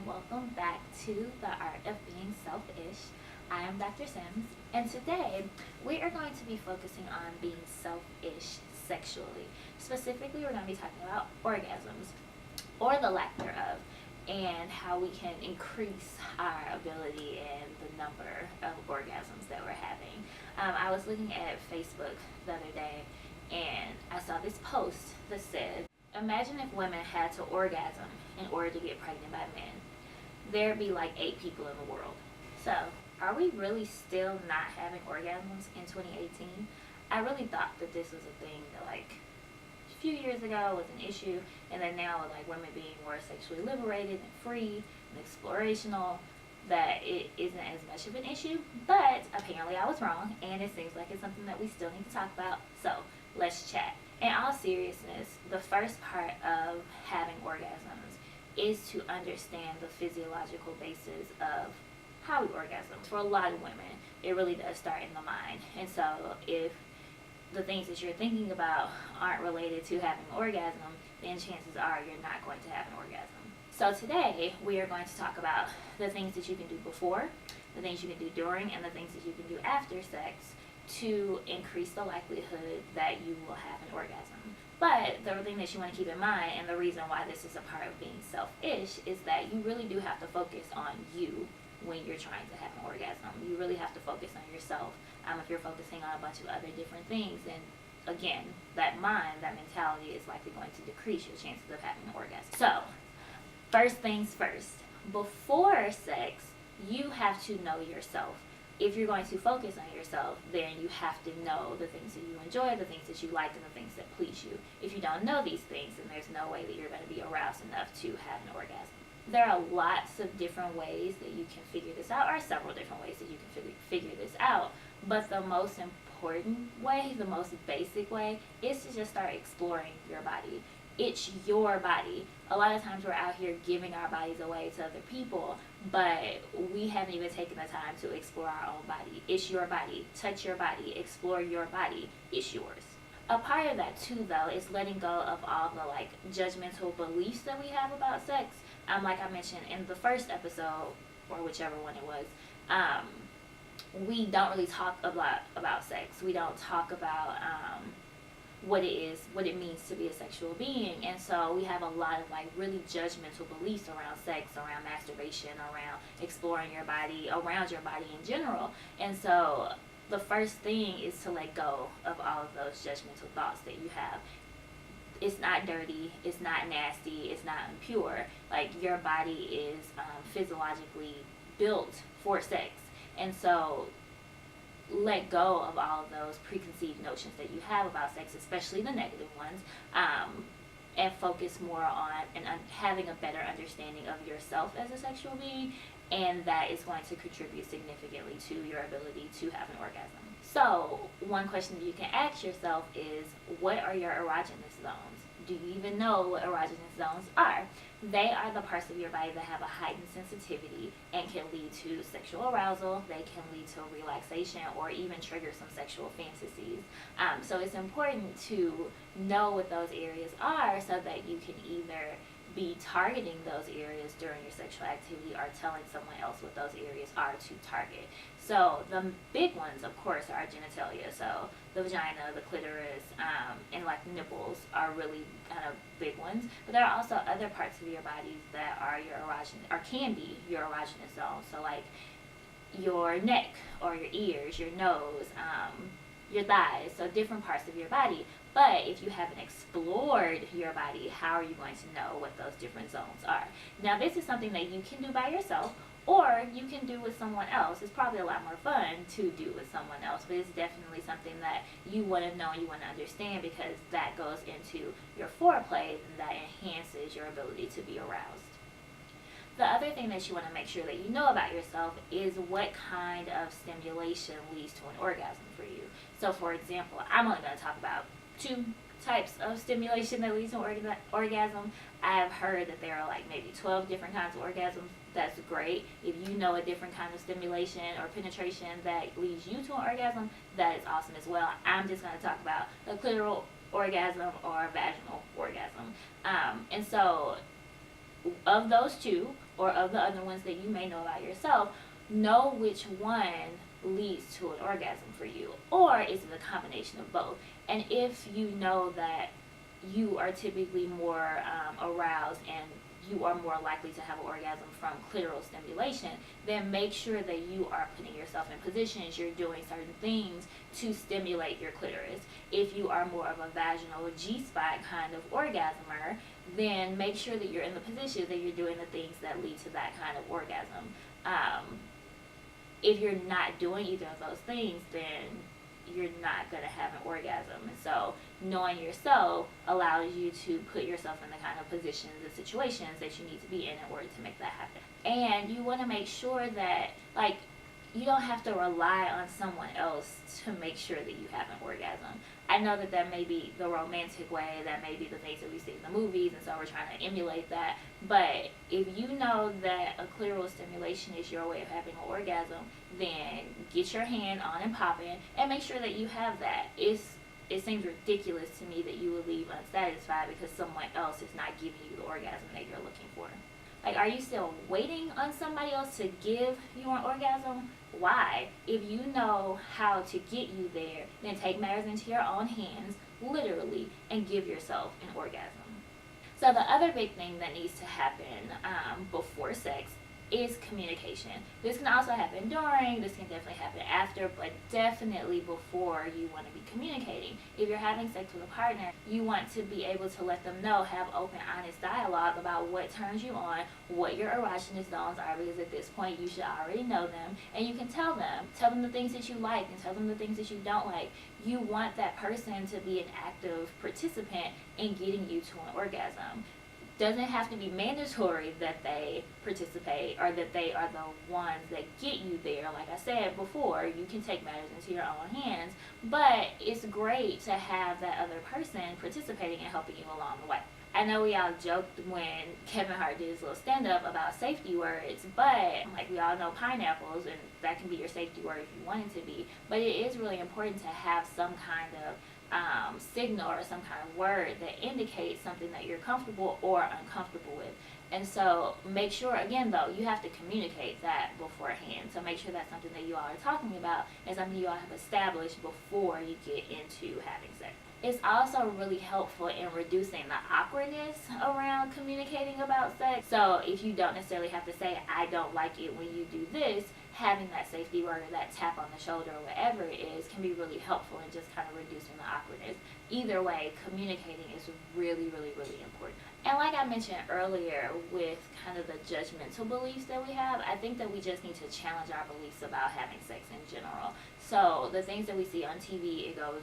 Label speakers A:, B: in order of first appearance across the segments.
A: welcome back to The Art of Being Selfish. I am Dr. Sims, and today we are going to be focusing on being selfish sexually. Specifically, we're going to be talking about orgasms, or the lack thereof, and how we can increase our ability and the number of orgasms that we're having. I was looking at Facebook the other day, and I saw this post that said, imagine if women had to orgasm in order to get pregnant by men. There'd be like 8 people in the world. So, are we really still not having orgasms in 2018? I really thought that this was a thing that like a few years ago was an issue, and then now with like women being more sexually liberated and free and explorational, that it isn't as much of an issue. But apparently I was wrong, and it seems like it's something that we still need to talk about. So let's chat. In all seriousness, the first part of having orgasms is to understand the physiological basis of how we orgasm. For a lot of women, it really does start in the mind. And so if the things that you're thinking about aren't related to having an orgasm, then chances are you're not going to have an orgasm. So today, we are going to talk about the things that you can do before, the things you can do during, and the things that you can do after sex to increase the likelihood that you will have an orgasm. But the thing that you want to keep in mind, and the reason why this is a part of being selfish, is that you really do have to focus on you when you're trying to have an orgasm. You really have to focus on yourself. If you're focusing on a bunch of other different things, then again, that mind, that mentality is likely going to decrease your chances of having an orgasm. So, first things first, before sex, you have to know yourself. If you're going to focus on yourself, then you have to know the things that you enjoy, the things that you like, and the things that please you. If you don't know these things, then there's no way that you're going to be aroused enough to have an orgasm. There are lots of different ways that you can figure this out, or several different ways that you can figure this out. But the most important way, the most basic way, is to just start exploring your body. It's your body. A lot of times we're out here giving our bodies away to other people, but we haven't even taken the time to explore our own body. It's your body. Touch your body. Explore your body. It's yours. A part of that too, though, is letting go of all the like judgmental beliefs that we have about sex. Like I mentioned in the first episode, or whichever one it was, we don't really talk a lot about sex. We don't talk about what it is, what it means to be a sexual being. And so we have a lot of like really judgmental beliefs around sex, around masturbation, around exploring your body, around your body in general. And so the first thing is to let go of all of those judgmental thoughts that you have. It's not dirty, it's not nasty, it's not impure. Like, your body is physiologically built for sex. And so let go of all of those preconceived notions that you have about sex, especially the negative ones, and focus more on having a better understanding of yourself as a sexual being, and that is going to contribute significantly to your ability to have an orgasm. So, one question that you can ask yourself is, what are your erogenous zones? Do you even know what erogenous zones are? They are the parts of your body that have a heightened sensitivity and can lead to sexual arousal. They can lead to relaxation or even trigger some sexual fantasies. So it's important to know what those areas are so that you can either be targeting those areas during your sexual activity or telling someone else what those areas are to target. So the big ones, of course, are genitalia. So the vagina, the clitoris, and like nipples are really kind of big ones. But there are also other parts of your body that are your erogenous, or can be your erogenous zone. So like your neck or your ears, your nose, your thighs, so different parts of your body. But if you haven't explored your body, how are you going to know what those different zones are? Now, this is something that you can do by yourself, or you can do with someone else. It's probably a lot more fun to do with someone else, but it's definitely something that you want to know and you want to understand, because that goes into your foreplay and that enhances your ability to be aroused. The other thing that you want to make sure that you know about yourself is what kind of stimulation leads to an orgasm for you. So, for example, I'm only going to talk about 2 types of stimulation that leads to orgasm. I've heard that there are like maybe 12 different kinds of orgasms. That's great. If you know a different kind of stimulation or penetration that leads you to an orgasm, that is awesome as well. I'm just going to talk about a clitoral orgasm or a vaginal orgasm. And so of those two, or of the other ones that you may know about yourself, know which one leads to an orgasm for you, or is it a combination of both? And if you know that you are typically more aroused and you are more likely to have an orgasm from clitoral stimulation, then make sure that you are putting yourself in positions, you're doing certain things to stimulate your clitoris. If you are more of a vaginal G-spot kind of orgasmer, then make sure that you're in the position that you're doing the things that lead to that kind of orgasm. If you're not doing either of those things, then you're not going to have an orgasm. And so knowing yourself allows you to put yourself in the kind of positions and situations that you need to be in order to make that happen. And you want to make sure that, like, you don't have to rely on someone else to make sure that you have an orgasm. I know that that may be the romantic way, that may be the things that we see in the movies, and so we're trying to emulate that. But if you know that a clitoral stimulation is your way of having an orgasm, then get your hand on and popping and make sure that you have that. It seems ridiculous to me that you would leave unsatisfied because someone else is not giving you the orgasm that you're looking for. Like, are you still waiting on somebody else to give you an orgasm? Why? If you know how to get you there, then take matters into your own hands, literally, and give yourself an orgasm. So the other big thing that needs to happen before sex is communication. This can also happen during, this can definitely happen after, but definitely before you want to be communicating. If you're having sex with a partner, you want to be able to let them know, have open, honest dialogue about what turns you on, what your erogenous zones are, because at this point you should already know them, and you can tell them the things that you like and tell them the things that you don't like. You want that person to be an active participant in getting you to an orgasm. Doesn't have to be mandatory that they participate or that they are the ones that get you there. Like I said before, you can take matters into your own hands, but it's great to have that other person participating and helping you along the way. I know we all joked when Kevin Hart did his little stand-up about safety words, but like we all know pineapples, and that can be your safety word if you want it to be, but it is really important to have some kind of signal or some kind of word that indicates something that you're comfortable or uncomfortable with. And so make sure, again though, you have to communicate that beforehand. So make sure that's something that you all are talking about and something you all have established before you get into having sex. It's also really helpful in reducing the awkwardness around communicating about sex. So if you don't necessarily have to say, I don't like it when you do this, having that safety word or that tap on the shoulder or whatever it is can be really helpful in just kind of reducing the awkwardness. Either way, communicating is really, really, really important. And like I mentioned earlier with kind of the judgmental beliefs that we have, I think that we just need to challenge our beliefs about having sex in general. So the things that we see on TV, it goes,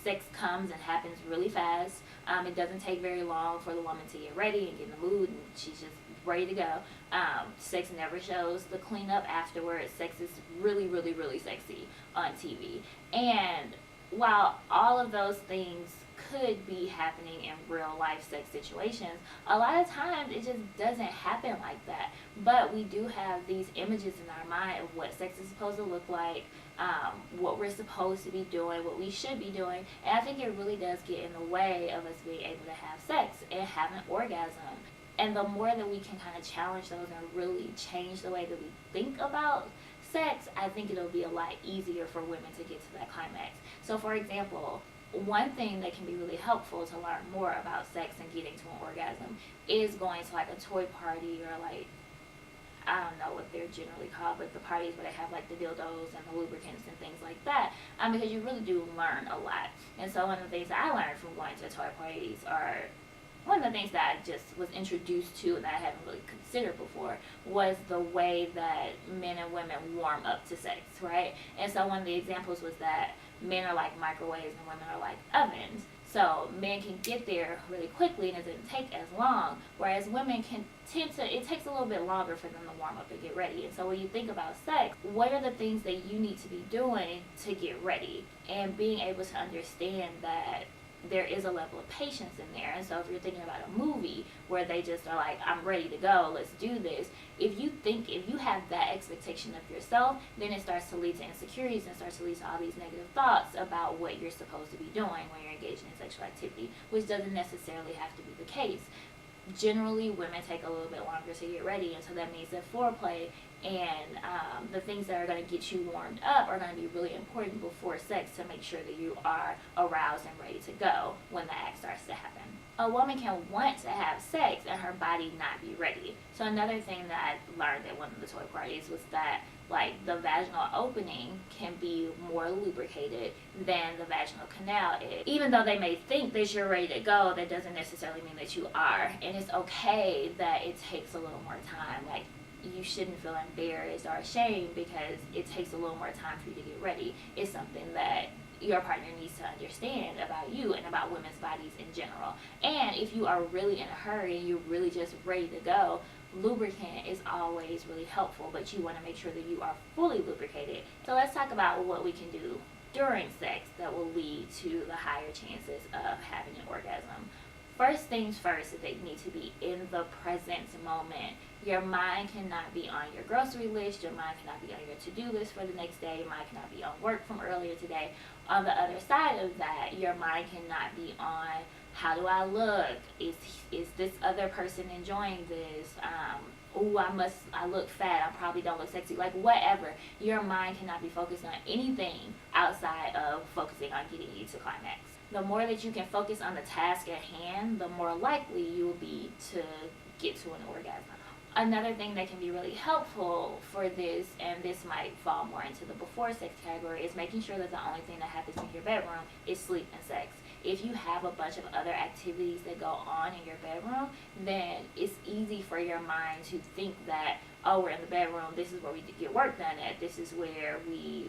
A: sex comes and happens really fast. It doesn't take very long for the woman to get ready and get in the mood, and she's just ready to go. Sex never shows the cleanup afterwards. Sex is really, really, really sexy on TV. And while all of those things could be happening in real life sex situations, a lot of times it just doesn't happen like that. But we do have these images in our mind of what sex is supposed to look like, what we're supposed to be doing, what we should be doing, and I think it really does get in the way of us being able to have sex and have an orgasm. And the more that we can kind of challenge those and really change the way that we think about sex, I think it'll be a lot easier for women to get to that climax. So for example, one thing that can be really helpful to learn more about sex and getting to an orgasm is going to like a toy party, or like, I don't know what they're generally called, but the parties where they have like the dildos and the lubricants and things like that, because you really do learn a lot. And so one of the things that I learned from going to toy parties, or one of the things that I just was introduced to and that I hadn't really considered before, was the way that men and women warm up to sex, right? And so one of the examples was that men are like microwaves and women are like ovens. So men can get there really quickly and it doesn't take as long, whereas women can tend to, it takes a little bit longer for them to warm up and get ready. And so when you think about sex, what are the things that you need to be doing to get ready? And being able to understand that there is a level of patience in there. And so if you're thinking about a movie where they just are like, I'm ready to go, let's do this. If you have that expectation of yourself, then it starts to lead to insecurities and starts to lead to all these negative thoughts about what you're supposed to be doing when you're engaging in sexual activity, which doesn't necessarily have to be the case. generally women take a little bit longer to get ready, and so that means that foreplay and the things that are going to get you warmed up are going to be really important before sex to make sure that you are aroused and ready to go when the act starts to happen. A woman can want to have sex and her body not be ready. So another thing that I learned at one of the toy parties was that like the vaginal opening can be more lubricated than the vaginal canal is. Even though they may think that you're ready to go, that doesn't necessarily mean that you are. And it's okay that it takes a little more time. Like, you shouldn't feel embarrassed or ashamed because it takes a little more time for you to get ready. It's something that your partner needs to understand about you and about women's bodies in general. And if you are really in a hurry and you're really just ready to go, lubricant is always really helpful, but you want to make sure that you are fully lubricated. So let's talk about what we can do during sex that will lead to the higher chances of having an orgasm. First things first is that you need to be in the present moment. Your mind cannot be on your grocery list. Your mind cannot be on your to-do list for the next day. Your mind cannot be on work from earlier today. On the other side of that, your mind cannot be on how do I look? Is this other person enjoying this? I look fat. I probably don't look sexy. Like, whatever. Your mind cannot be focused on anything outside of focusing on getting you to climax. The more that you can focus on the task at hand, the more likely you will be to get to an orgasm. Another thing that can be really helpful for this, and this might fall more into the before sex category, is making sure that the only thing that happens in your bedroom is sleep and sex. If you have a bunch of other activities that go on in your bedroom, then it's easy for your mind to think that, oh, we're in the bedroom, this is where we get work done at, this is where we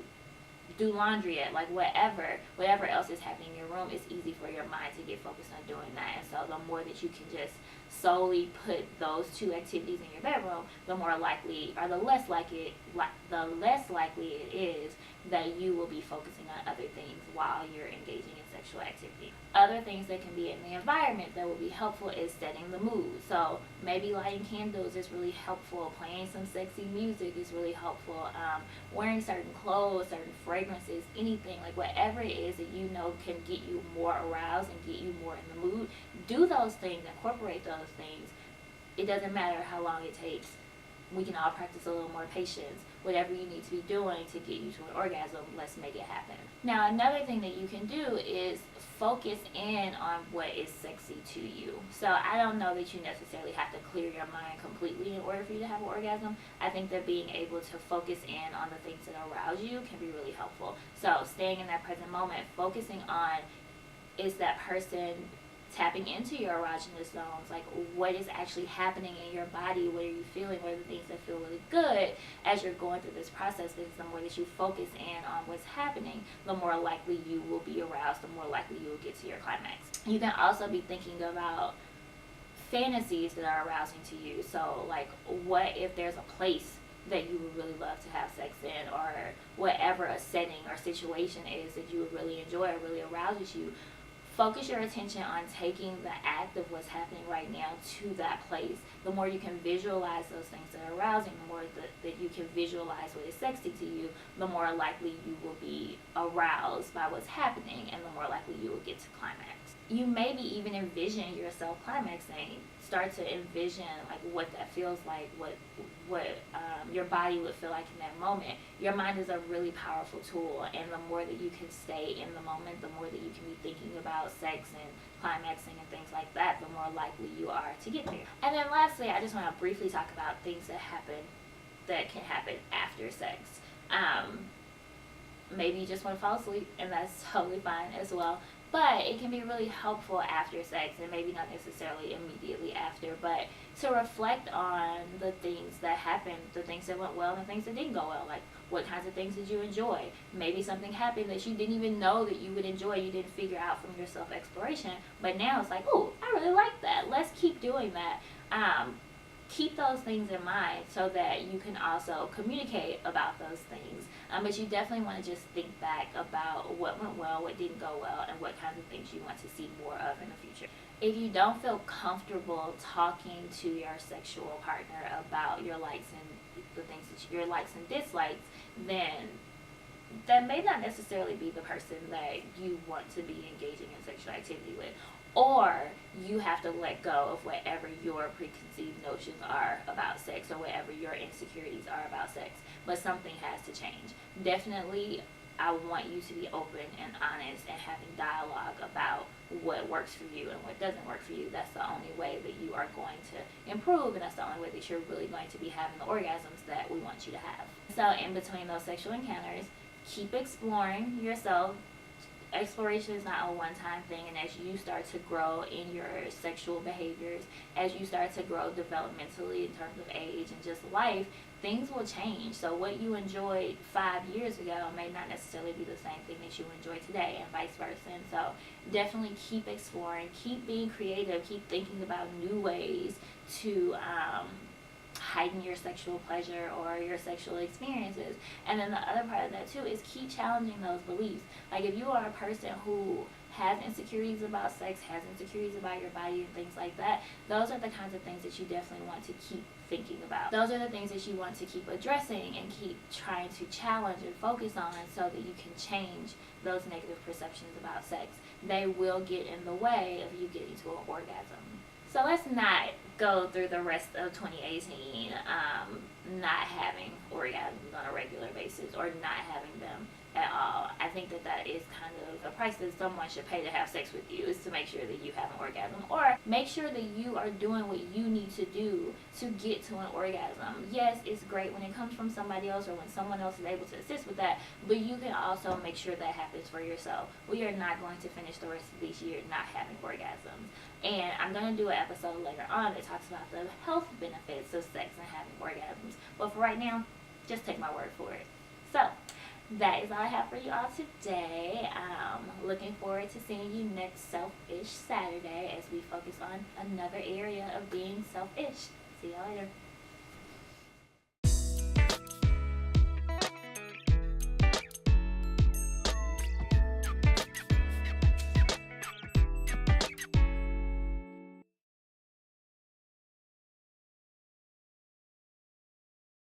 A: do laundry at, like whatever else is happening in your room, it's easy for your mind to get focused on doing that. And so the more that you can just solely put those two activities in your bedroom, the more likely, or the less likely it is that you will be focusing on other things while you're engaging in sexual activity. Other things that can be in the environment that will be helpful is setting the mood. So maybe lighting candles is really helpful, playing some sexy music is really helpful, wearing certain clothes, certain fragrances, anything, like whatever it is that you know can get you more aroused and get you more in the mood. Do those things, incorporate those things. It doesn't matter how long it takes. We can all practice a little more patience. Whatever you need to be doing to get you to an orgasm, let's make it happen. Now, another thing that you can do is focus in on what is sexy to you. So I don't know that you necessarily have to clear your mind completely in order for you to have an orgasm. I think that being able to focus in on the things that arouse you can be really helpful. So staying in that present moment, focusing on, is that person tapping into your erogenous zones, like what is actually happening in your body, what are you feeling, what are the things that feel really good as you're going through this process. Because the more that you focus in on what's happening, the more likely you will be aroused, the more likely you will get to your climax. You can also be thinking about fantasies that are arousing to you. So like, what if there's a place that you would really love to have sex in, or whatever a setting or situation is that you would really enjoy or really arouses you. Focus your attention on taking the act of what's happening right now to that place. The more you can visualize those things that are arousing, the more that you can visualize what is sexy to you, the more likely you will be aroused by what's happening, and the more likely you will get to climax. You maybe even envision yourself climaxing. Start to envision like what that feels like, what your body would feel like in that moment. Your mind is a really powerful tool, and the more that you can stay in the moment, the more that you can be thinking about sex and climaxing and things like that, the more likely you are to get there. And then lastly, I just want to briefly talk about things that can happen after sex. Maybe you just want to fall asleep, and that's totally fine as well. But it can be really helpful after sex, and maybe not necessarily immediately after, but to reflect on the things that happened, the things that went well and the things that didn't go well. Like, what kinds of things did you enjoy? Maybe something happened that you didn't even know that you would enjoy, you didn't figure out from your self-exploration, but now it's like, oh, I really like that. Let's keep doing that. Keep those things in mind so that you can also communicate about those things. But you definitely want to just think back about what went well, what didn't go well, and what kinds of things you want to see more of in the future. If you don't feel comfortable talking to your sexual partner about your likes and the things that your likes and dislikes, then that may not necessarily be the person that you want to be engaging in sexual activity with. Or you have to let go of whatever your preconceived notions are about sex or whatever your insecurities are about sex. But something has to change. Definitely, I want you to be open and honest and having dialogue about what works for you and what doesn't work for you. That's the only way that you are going to improve, and that's the only way that you're really going to be having the orgasms that we want you to have. So in between those sexual encounters, keep exploring yourself. Exploration is not a one-time thing, and as you start to grow in your sexual behaviors, as you start to grow developmentally in terms of age and just life, things will change. So what you enjoyed 5 years ago may not necessarily be the same thing that you enjoy today, and vice versa. And so definitely keep exploring, keep being creative, keep thinking about new ways to heighten your sexual pleasure or your sexual experiences. And then the other part of that too is keep challenging those beliefs. Like if you are a person who has insecurities about sex, has insecurities about your body and things like that, those are the kinds of things that you definitely want to keep thinking about. Those are the things that you want to keep addressing and keep trying to challenge and focus on so that you can change those negative perceptions about sex. They will get in the way of you getting to an orgasm. So let's not go through the rest of 2018 not having orgasms on a regular basis or not having them at all. I think that that is kind of a price that someone should pay to have sex with you, is to make sure that you have an orgasm, or make sure that you are doing what you need to do to get to an orgasm. Yes, it's great when it comes from somebody else or when someone else is able to assist with that, but you can also make sure that happens for yourself. We are not going to finish the rest of this year not having orgasms. And I'm going to do an episode later on that talks about the health benefits of sex and having orgasms. But for right now, just take my word for it. So, that is all I have for you all today. Looking forward to seeing you next Selfish Saturday as we focus on another area of being selfish. See y'all later.